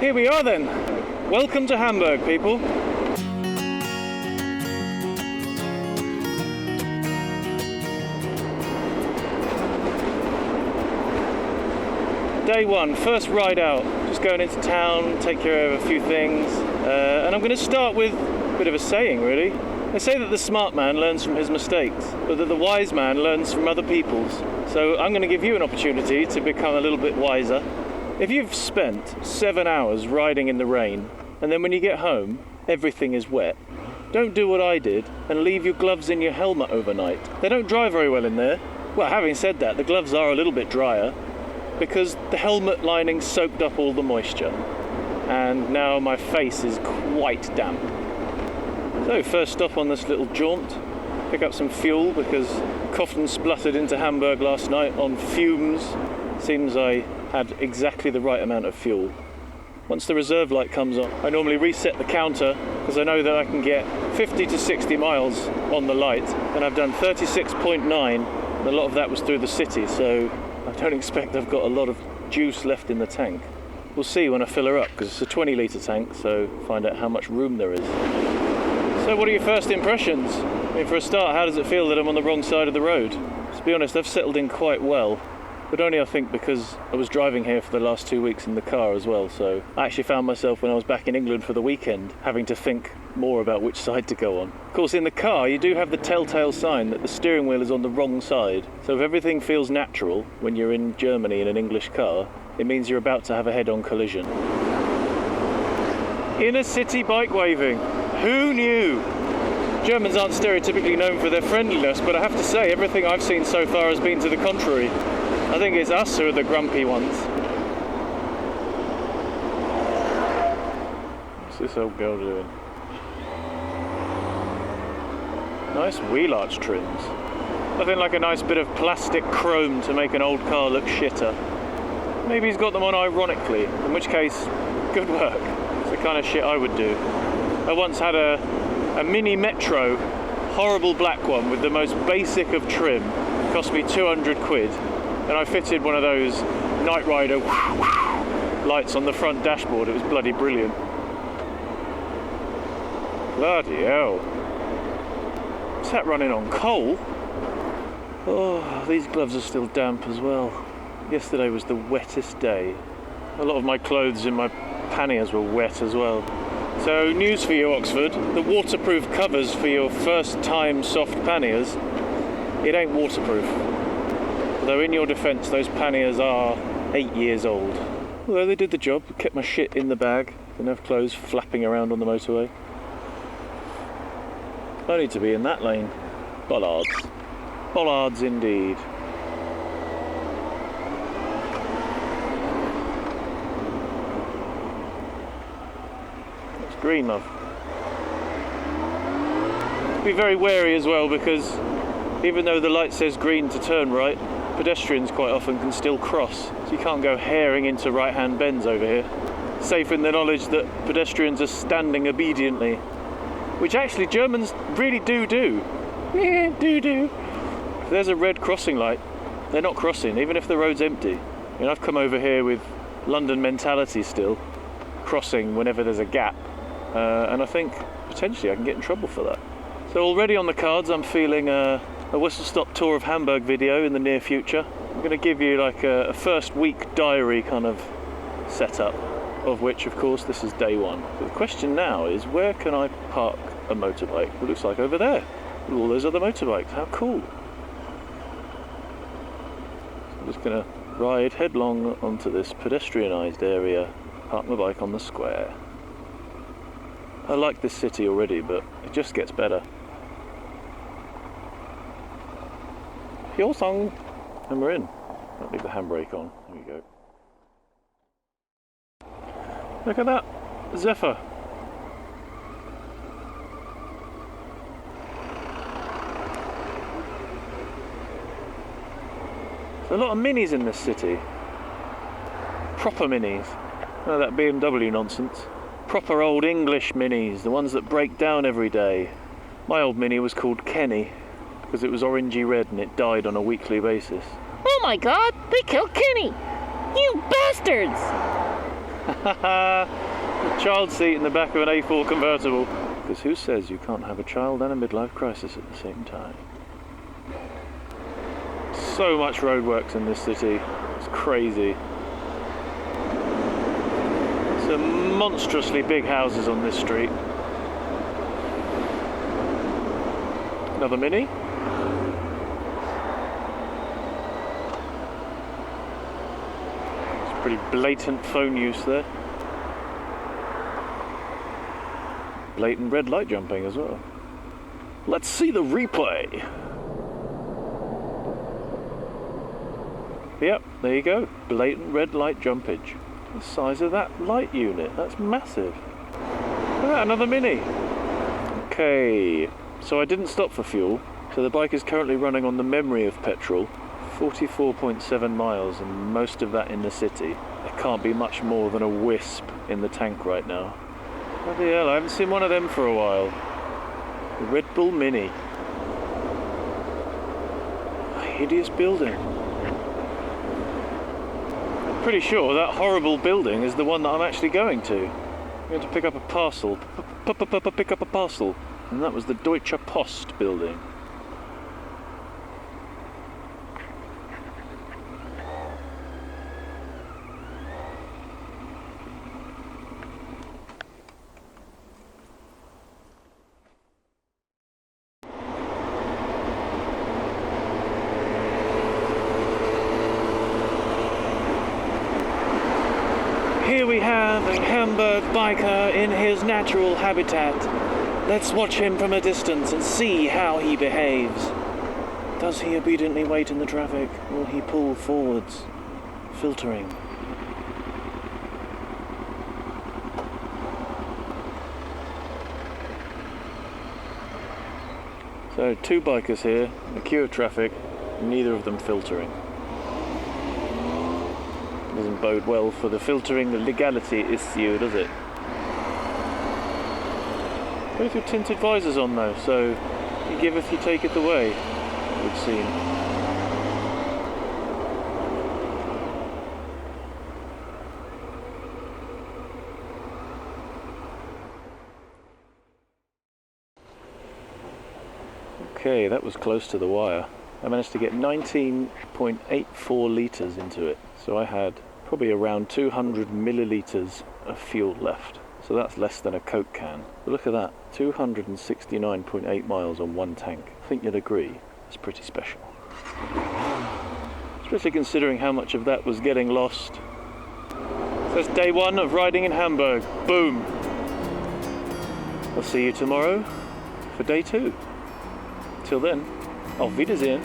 Here we are then. Welcome to Hamburg, people. Day one, first ride out. Just going into town, take care of a few things. And I'm going to start with a bit of a saying, really. They say that the smart man learns from his mistakes, but that the wise man learns from other people's. So I'm going to give you an opportunity to become a little bit wiser. If you've spent 7 hours riding in the rain, and then when you get home, everything is wet, don't do what I did and leave your gloves in your helmet overnight. They don't dry very well in there. Well, having said that, the gloves are a little bit drier, because the helmet lining soaked up all the moisture, and now my face is quite damp. So first stop on this little jaunt, pick up some fuel because coughed and spluttered into Hamburg last night on fumes. Seems I had exactly the right amount of fuel. Once the reserve light comes on, I normally reset the counter because I know that I can get 50 to 60 miles on the light, and I've done 36.9, and a lot of that was through the city, so I don't expect I've got a lot of juice left in the tank. We'll see when I fill her up, because it's a 20 litre tank, so find out how much room there is. So what are your first impressions? I mean, for a start, how does it feel that I'm on the wrong side of the road? To be honest, I've settled in quite well, but only I think because I was driving here for the last 2 weeks in the car as well, so I actually found myself when I was back in England for the weekend having to think more about which side to go on. Of course, in the car you do have the telltale sign that the steering wheel is on the wrong side, so if everything feels natural when you're in Germany in an English car, it means you're about to have a head-on collision. Inner city bike waving. Who knew? Germans aren't stereotypically known for their friendliness, but I have to say everything I've seen so far has been to the contrary. I think it's us who are the grumpy ones. What's this old girl doing? Nice wheel arch trims. Nothing like a nice bit of plastic chrome to make an old car look shitter. Maybe he's got them on ironically, in which case, good work. It's the kind of shit I would do. I once had a mini Metro, horrible black one with the most basic of trim. It cost me 200 quid. And I fitted one of those Knight Rider lights on the front dashboard. It was bloody brilliant. Bloody hell. Is that running on coal? Oh, these gloves are still damp as well. Yesterday was the wettest day. A lot of my clothes in my panniers were wet as well. So, news for you, Oxford. The waterproof covers for your first time soft panniers, it ain't waterproof. Though in your defence, those panniers are 8 years old. Although they did the job, kept my shit in the bag, didn't have clothes flapping around on the motorway. I need to be in that lane. Bollards. Bollards indeed. It's green, love. Be very wary as well, because even though the light says green to turn right, pedestrians quite often can still cross, so you can't go herring into right-hand bends over here. Safe in the knowledge that pedestrians are standing obediently, which actually Germans really do. Yeah, do. If there's a red crossing light, they're not crossing, even if the road's empty. I mean, I've come over here with London mentality still, crossing whenever there's a gap, and I think potentially I can get in trouble for that. So already on the cards, I'm feeling a whistle-stop tour of Hamburg video in the near future. I'm going to give you like a first week diary kind of setup, of which of course this is day one. So the question now is, where can I park a motorbike? It looks like over there, with all those other motorbikes. How cool. So I'm just going to ride headlong onto this pedestrianised area, park my bike on the square. I like this city already, but it just gets better. Your song, and we're in. I'll leave the handbrake on. There we go. Look at that, Zephyr. There's a lot of minis in this city. Proper minis. None of that BMW nonsense. Proper old English minis, the ones that break down every day. My old mini was called Kenny, because it was orangey red and it died on a weekly basis. Oh my god, they killed Kenny! You bastards! A child seat in the back of an A4 convertible. Because who says you can't have a child and a midlife crisis at the same time? So much roadworks in this city. It's crazy. Some monstrously big houses on this street. Another Mini. It's pretty blatant phone use there. Blatant red light jumping as well. Let's see the replay. Yep, there you go. Blatant red light jumpage. The size of that light unit, that's massive. Look at that, another Mini. Okay, so I didn't stop for fuel. So the bike is currently running on the memory of petrol. 44.7 miles, and most of that in the city. There can't be much more than a wisp in the tank right now. Bloody hell, I haven't seen one of them for a while. The Red Bull Mini. A hideous building. I'm pretty sure that horrible building is the one that I'm actually going to. I'm going to pick up a parcel. Pick up a parcel. And that was the Deutsche Post building. Here we have a Hamburg biker in his natural habitat. Let's watch him from a distance and see how he behaves. Does he obediently wait in the traffic? Will he pull forwards? Filtering. So, two bikers here, in a queue of traffic, neither of them filtering. Doesn't bode well for the filtering legality issue, does it? Both with tinted visors on though, so you giveth, you taketh away, it would seem. Okay, that was close to the wire. I managed to get 19.84 litres into it, so I had probably around 200 millilitres of fuel left. So that's less than a Coke can. But look at that, 269.8 miles on one tank. I think you'd agree, it's pretty special. Especially considering how much of that was getting lost. So that's day one of riding in Hamburg. Boom! I'll see you tomorrow for day two. Till then, auf Wiedersehen.